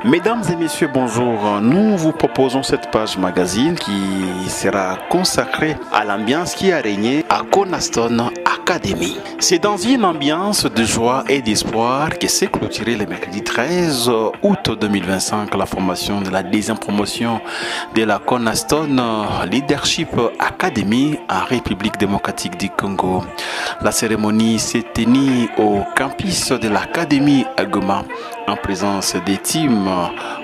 Mesdames et messieurs, bonjour. Nous vous proposons cette page magazine qui sera consacrée à l'ambiance qui a régné à Cornerstone Academy. C'est dans une ambiance de joie et d'espoir que s'est clôturée le mercredi 13 août 2025 la formation de la deuxième promotion de la Cornerstone Leadership Academy en République démocratique du Congo. La cérémonie s'est tenue au campus de l'Académie à Goma en présence des teams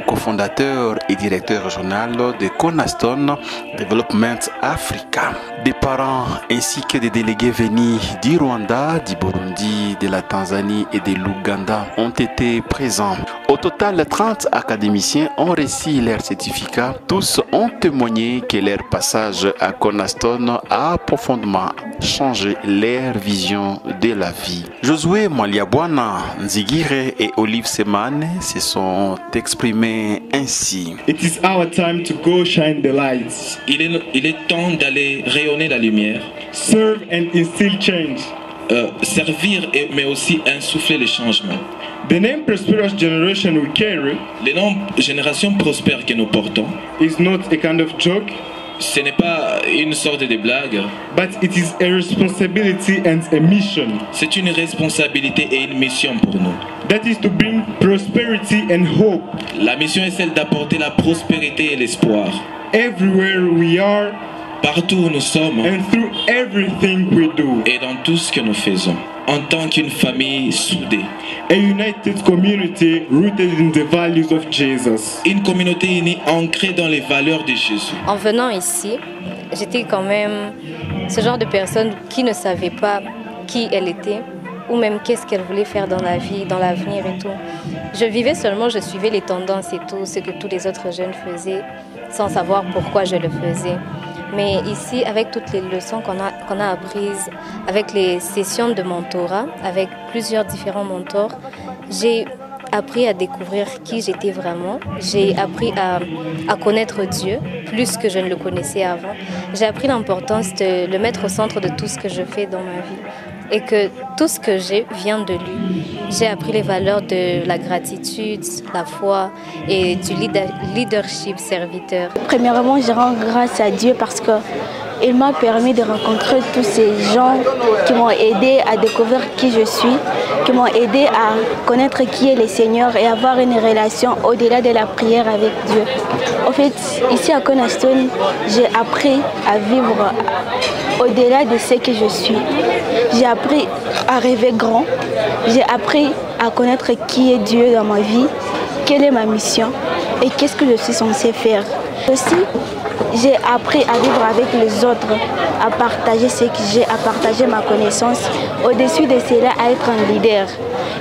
cofondateurs et directeurs régionaux de Cornerstone Development Africa. Des parents ainsi que des délégués venus du Rwanda, du Burundi, de la Tanzanie et de l'Ouganda ont été présents. Au total, 30 académiciens ont reçu leur certificat. Tous ont témoigné que leur passage à Cornerstone a profondément changé leur vision de la vie. Josué Maliabwana Nzigire et Olive Semane se sont exprimés ainsi. It is our time to go shine the lights. Il est temps d'aller rayonner la lumière. Serve and instill change. Servir mais aussi insuffler le changement. The name Prosperous Generation we carry, le nom Génération Prospère que nous portons, is not a kind of joke. Ce n'est pas une sorte de blague. But it is a responsibility and a mission. C'est une responsabilité et une mission pour nous. That is to bring prosperity and hope. La mission est celle d'apporter la prospérité et l'espoir. Everywhere we are, partout où nous sommes, and through everything we do, et dans tout ce que nous faisons, en tant qu'une famille soudée. A united community rooted in the values of Jesus. Une communauté unie ancrée dans les valeurs de Jésus. En venant ici, j'étais quand même ce genre de personne qui ne savait pas qui elle était ou même qu'est-ce qu'elle voulait faire dans la vie, dans l'avenir et tout. Je vivais seulement, je suivais les tendances et tout, ce que tous les autres jeunes faisaient, sans savoir pourquoi je le faisais. Mais ici, avec toutes les leçons qu'on a apprises, avec les sessions de mentorat, avec plusieurs différents mentors, j'ai appris à découvrir qui j'étais vraiment. J'ai appris à connaître Dieu plus que je ne le connaissais avant. J'ai appris l'importance de le mettre au centre de tout ce que je fais dans ma vie. Et que tout ce que j'ai vient de lui. J'ai appris les valeurs de la gratitude, la foi et du leadership serviteur. Premièrement, je rends grâce à Dieu parce qu'il m'a permis de rencontrer tous ces gens qui m'ont aidé à découvrir qui je suis, qui m'ont aidé à connaître qui est le Seigneur et avoir une relation au-delà de la prière avec Dieu. En fait, ici à Cornerstone, j'ai appris à vivre au-delà de ce que je suis. J'ai appris à rêver grand. J'ai appris à connaître qui est Dieu dans ma vie, quelle est ma mission et qu'est-ce que je suis censée faire. Aussi, j'ai appris à vivre avec les autres, à partager ce que j'ai, à partager ma connaissance. Au-dessus de cela, à être un leader.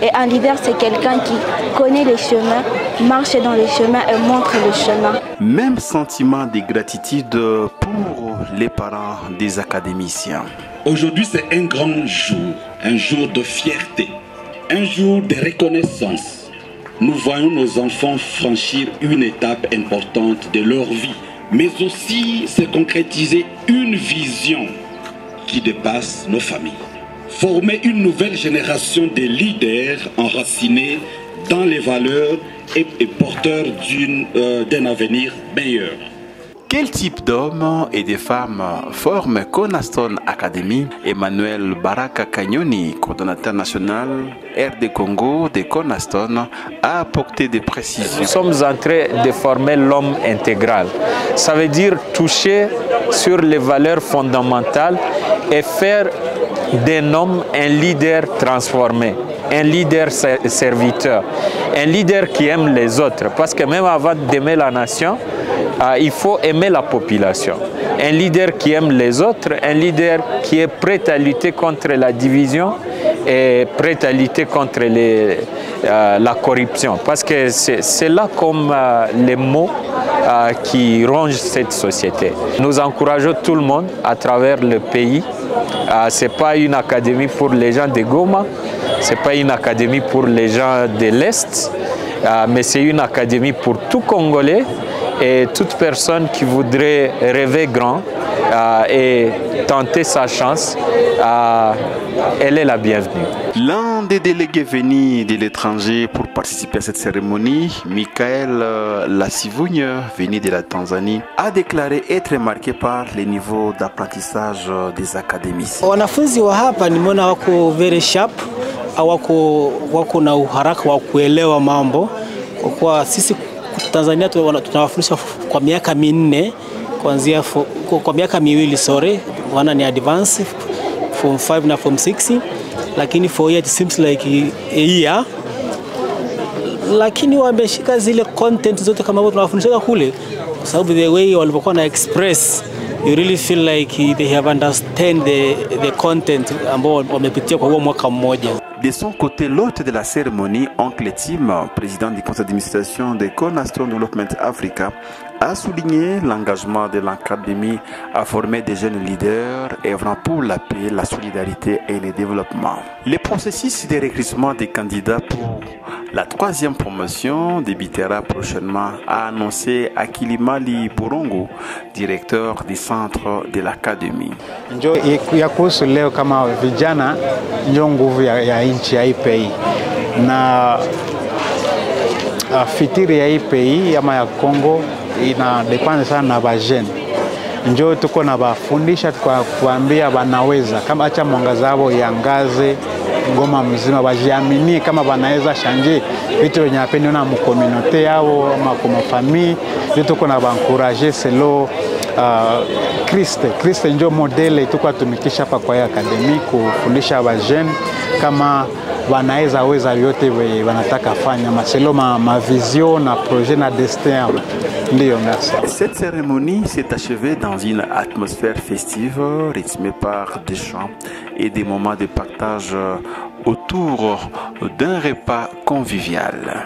Et un leader, c'est quelqu'un qui connaît les chemins, marche dans les chemins et montre le chemin. Même sentiment de gratitude pour les parents des académiciens. Aujourd'hui, c'est un grand jour, un jour de fierté, un jour de reconnaissance. Nous voyons nos enfants franchir une étape importante de leur vie, mais aussi se concrétiser une vision qui dépasse nos familles. Former une nouvelle génération de leaders enracinés dans les valeurs et porteurs d'un avenir meilleur. Quel type d'hommes et de femmes forment Cornerstone Academy? Emmanuel Baraka Kanyoni, coordonnateur national RD Congo de Cornerstone, a apporté des précisions. Nous sommes en train de former l'homme intégral. Ça veut dire toucher sur les valeurs fondamentales et faire d'un homme un leader transformé, un leader serviteur, un leader qui aime les autres. Parce que même avant d'aimer la nation, il faut aimer la population. Un leader qui aime les autres, un leader qui est prêt à lutter contre la division et prêt à lutter contre la corruption. Parce que c'est là comme les mots qui rongent cette société. Nous encourageons tout le monde à travers le pays. Ce n'est pas une académie pour les gens de Goma, ce n'est pas une académie pour les gens de l'Est, mais c'est une académie pour tout Congolais Et toute personne qui voudrait rêver grand et tenter sa chance, elle est la bienvenue. L'un des délégués venus de l'étranger pour participer à cette cérémonie, Michael Lasivugne, venu de la Tanzanie, a déclaré être marqué par les niveaux d'apprentissage des académiciens. Wanafunzi wa hapa nimeona wako very sharp, wako na uharaka wa kuelewa mambo. Kwa kuwa sisi Tanzania tunawafundisha kwa miaka minne, kuanzia kwa miaka miwili wana ni advance form 5 na form 6, lakini for it seems like a year, lakini wameshika zile content zote kama ambavyo tunawafundisha kule, kwa sababu the way walivyokuwa na express, you really feel like they have understand the content ambao wamepitia kwa huo mwaka mmoja. De son côté, l'hôte de la cérémonie, Oncle Tim, président du conseil d'administration de Cornerstone Development Africa, a souligné l'engagement de l'académie à former des jeunes leaders œuvrant pour la paix, la solidarité et le développement. Le processus de recrutement des candidats pour la 3e promotion débutera prochainement, a annoncé Akilimali Borongo, directeur du centre de l'académie. Njo ya kuhusu leo kama vijana njo nguvu ya nchi ya IPI na fitiri ya IPI ama ya Kongo ina depende sana na bajeni. Njo tuko na bafundisha kwa kuambia wanaweza kama acha mwangaza wao yangaze Goma mzima, bajiaminie kama wanaweza shanje vitu wenye apende na mkomunote yao ama kwa famille. Tuko na bankurager selo Kriste njo modele tuko tumikisha hapa kwa akademi kufundisha bajeni kama wanaweza weza yote wanataka fanya maselo ma vision na projet na destin. Cette cérémonie s'est achevée dans une atmosphère festive rythmée par des chants et des moments de partage autour d'un repas convivial.